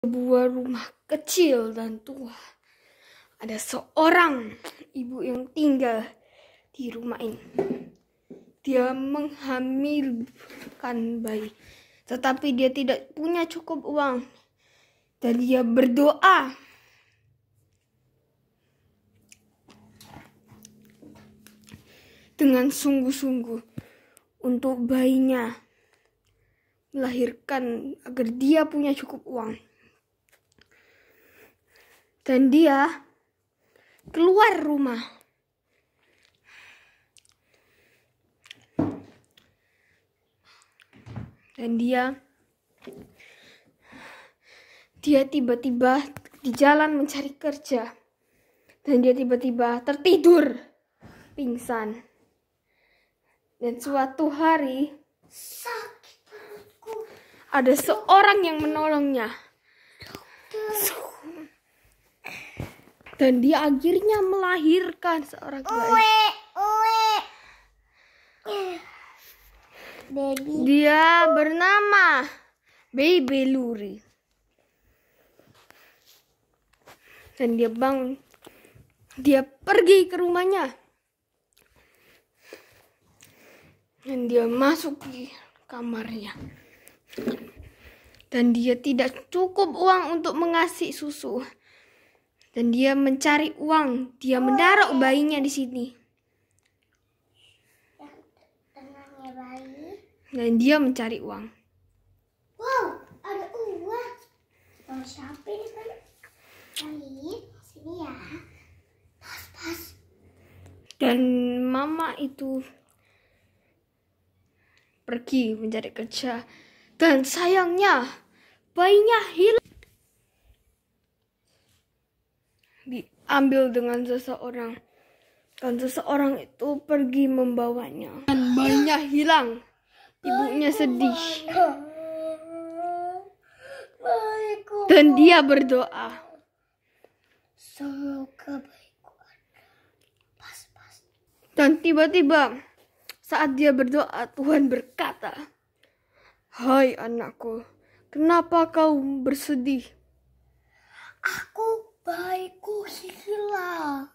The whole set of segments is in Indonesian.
Sebuah rumah kecil dan tua. Ada seorang ibu yang tinggal di rumah ini. Dia menghamilkan bayi, tetapi dia tidak punya cukup uang. Dan dia berdoa dengan sungguh-sungguh untuk bayinya melahirkan agar dia punya cukup uang. Dan dia keluar rumah. Dan dia tiba-tiba di jalan mencari kerja. Dan dia tiba-tiba tertidur, pingsan. Dan suatu hari ada seorang yang menolongnya. Dan dia akhirnya melahirkan seorang bayi. Dia bernama Baby Luri. Dan dia bangun. Dia pergi ke rumahnya. Dan dia masuk di kamarnya. Dan dia tidak cukup uang untuk mengasih susu. Dan dia mencari uang. Dia menaruh bayinya di sini. Dan dia mencari uang. Wow, ada uang. Mau siapa ini kan? Kali sini ya. Pas. Dan mama itu pergi mencari kerja. Dan sayangnya bayinya hilang. Diambil dengan seseorang. Dan seseorang itu pergi membawanya. Dan bayinya hilang. Ibunya sedih. Dan dia berdoa. Semoga baikku ada. Pas. Dan tiba-tiba saat dia berdoa, Tuhan berkata, "Hai anakku, kenapa kau bersedih?" Aku baikku hilang.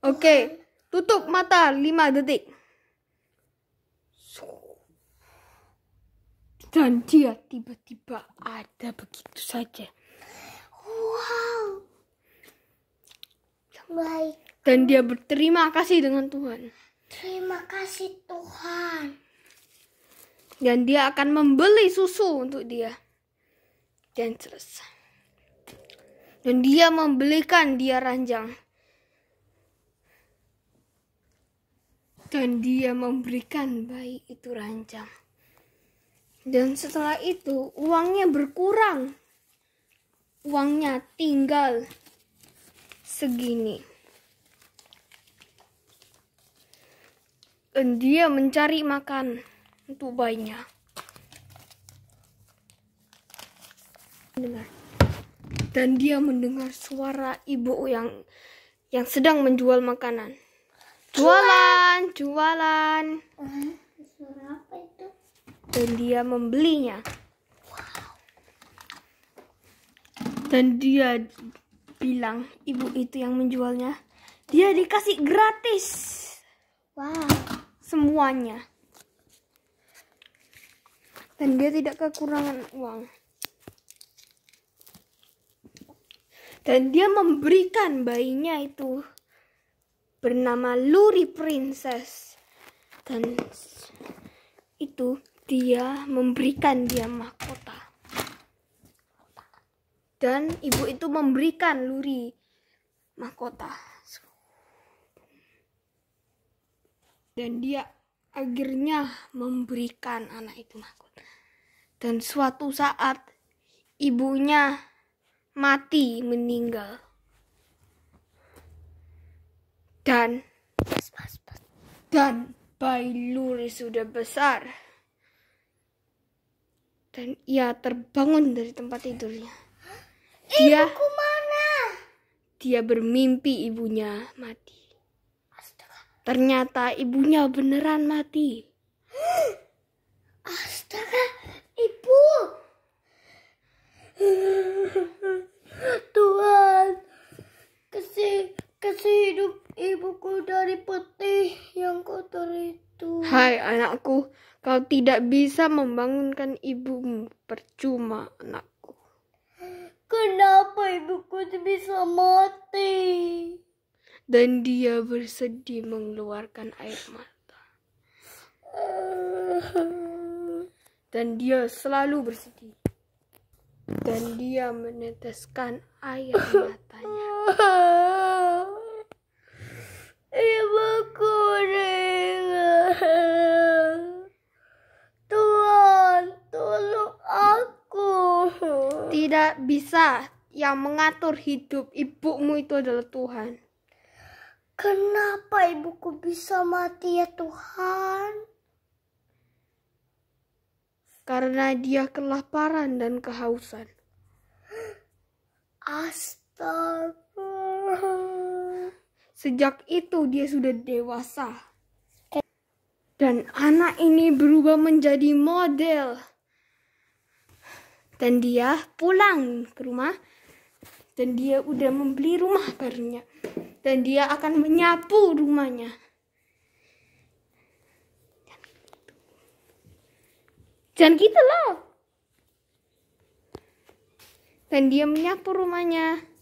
Oke, tutup mata 5 detik. Dan dia tiba-tiba ada begitu saja. Wow. Baik. Dan dia berterima kasih dengan Tuhan. Terima kasih Tuhan. Dan dia akan membeli susu untuk dia. Dan selesai. Dan dia membelikan dia ranjang. Dan dia memberikan bayi itu ranjang. Dan setelah itu uangnya berkurang. Uangnya tinggal segini. Dan dia mencari makan untuk bayinya. Dan dia mendengar suara ibu yang sedang menjual makanan. Jualan. Suara apa itu? Dan dia membelinya. Dan dia bilang, ibu itu yang menjualnya, dia dikasih gratis. Wow. Semuanya. Dan dia tidak kekurangan uang. Dan dia memberikan bayinya itu bernama Luri Princess. Dan itu dia memberikan dia mahkota. Dan ibu itu memberikan Luri mahkota. Dan dia akhirnya memberikan anak itu mahkota. Dan suatu saat ibunya mati, meninggal. Dan bayi Luri sudah besar. Dan ia terbangun dari tempat tidurnya. Ibuku mana? Dia bermimpi ibunya mati. Astaga. Ternyata ibunya beneran mati. Astaga, ibu. tidak bisa membangunkan ibumu, percuma anakku. Kenapa ibuku bisa mati? Dan dia bersedih mengeluarkan air mata. Dan dia selalu bersedih. Dan dia meneteskan air matanya. Ibuku meninggal. Tuhan, tolong aku. Tidak bisa. Yang mengatur hidup ibumu itu adalah Tuhan. Kenapa ibuku bisa mati ya Tuhan? Karena dia kelaparan dan kehausan. Astaga. Sejak itu dia sudah dewasa. Dan anak ini berubah menjadi model. Dan dia pulang ke rumah. Dan dia udah membeli rumah barunya. Dan dia akan menyapu rumahnya. Jangan gitu loh. Dan dia menyapu rumahnya.